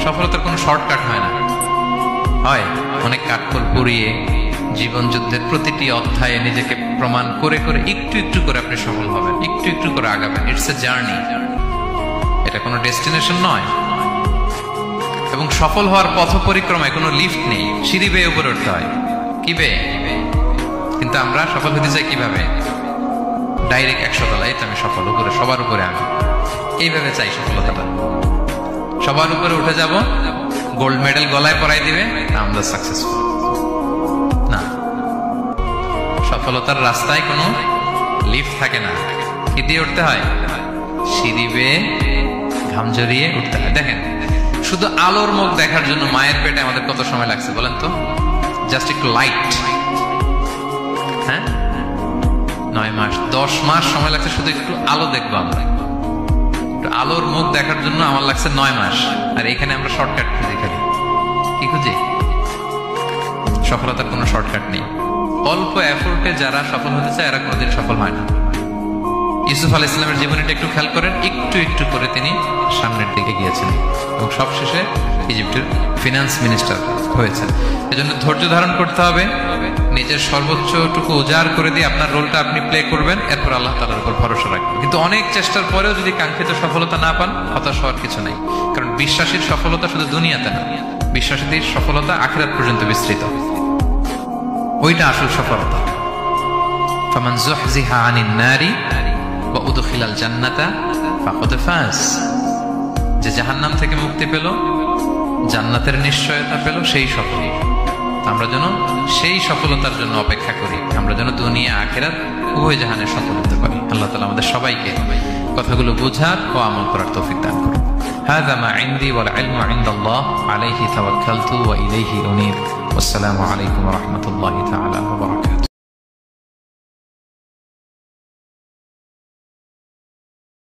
সফলতার কোনো শর্টকাট হয় না, হয় অনেক কাঠখড় পুড়িয়ে জীবন যুদ্ধের প্রতিটি অধ্যায়ে নিজেকে প্রমাণ করে করে একটু একটু করে আপনি সফল হবেন, একটু একটু করে আগাবেন। ইটস এ জার্নি, এটা কোনো ডেস্টিনেশন নয়। এবং সফল হওয়ার পথ পরিক্রমায় কোনো লিফট নেই, সিঁড়ি বেয়ে উপরে উঠতে হয়। কি বেয়ে? কিন্তু আমরা সফল হতে চাই কিভাবে? ডাইরেক্ট 100 তলায় তো আমি সফল, উপরে সবার উপরে আমি, এইভাবে চাই সফলতাটা। সবার উপরে উঠে যাব, গোল্ড মেডেল গলায় পরাই দিবে, আমরা সাকসেসফুল না। সফলতার রাস্তায় কোনো লিফট থাকে না। কি দিয়ে উঠতে হয়? সিঁড়ি বেয়ে ঘাম জড়িয়ে উঠতে হয়। দেখেন, শুধু আলোর মুখ দেখার জন্য মায়ের পেটে আমাদের কত সময় লাগছে বলেন তো? জাস্ট একটু লাইট, হ্যাঁ, 9 মাস 10 মাস সময় লাগছে শুধু একটু আলো দেখবো আমরা। একটু আলোর মুখ দেখার জন্য আমার লাগছে 9 মাস। আর এখানে আমরা শর্টকাট খুঁজি, খালি কি খুঁজি? সফলতার কোনো শর্টকাট নেই। অল্প এফোর্টে যারা সফল হতে চায় এরা কোনোদিন সফল হয় না। ইউসুফ আলাইহিস সালামের জীবনীটা একটু খেয়াল করেন, একটু একটু করে তিনি সামনের দিকে গিয়েছেন এবং সবশেষে ইজিপ্টের ফিনান্স মিনিস্টার হয়েছেন। এজন্য ধৈর্য ধারণ করতে হবে, নিজের সর্বোচ্চটুকু উজাড় করে দিয়ে আপনার রোলটা আপনি প্লে করবেন, এরপর আল্লাহ তাআলার উপর ভরসা রাখবেন। কিন্তু অনেক চেষ্টার পরেও যদি কাঙ্ক্ষিত সফলতা না পান, হতাশ হওয়ার কিছু নাই। কারণ বিশ্বাসীর সফলতা শুধু দুনিয়াতে না, বিশ্বাসীদের সফলতা আখিরাত পর্যন্ত বিস্তৃত। ওইটা আসল সফলতা। ফামান যুহজিহা আনিন নারি ওয়া উদখিলাল জান্নাতা ফাকাদ ফাজ। যে জাহান্নাম থেকে মুক্তি পেল, জান্নাতের নিশ্চয়তা পেল, সেই সফল। আমরা যেন সেই সফলতার জন্য অপেক্ষা করি, আমরা যেন দুনিয়া আখিরাত উভয় জাহানে সফল হতে পারি। আল্লাহ তাআলা আমাদের সবাইকে কথাগুলো বোঝার ও আমল করার তৌফিক দান করুন। হাযা মা ইনদি ওয়াল ইলমু ইনদাল্লাহ আলাইহি তাওয়াক্কালতু ওয়া ইলাইহি উনীব। আসসালামু আলাইকুম ওয়া রাহমাতুল্লাহি।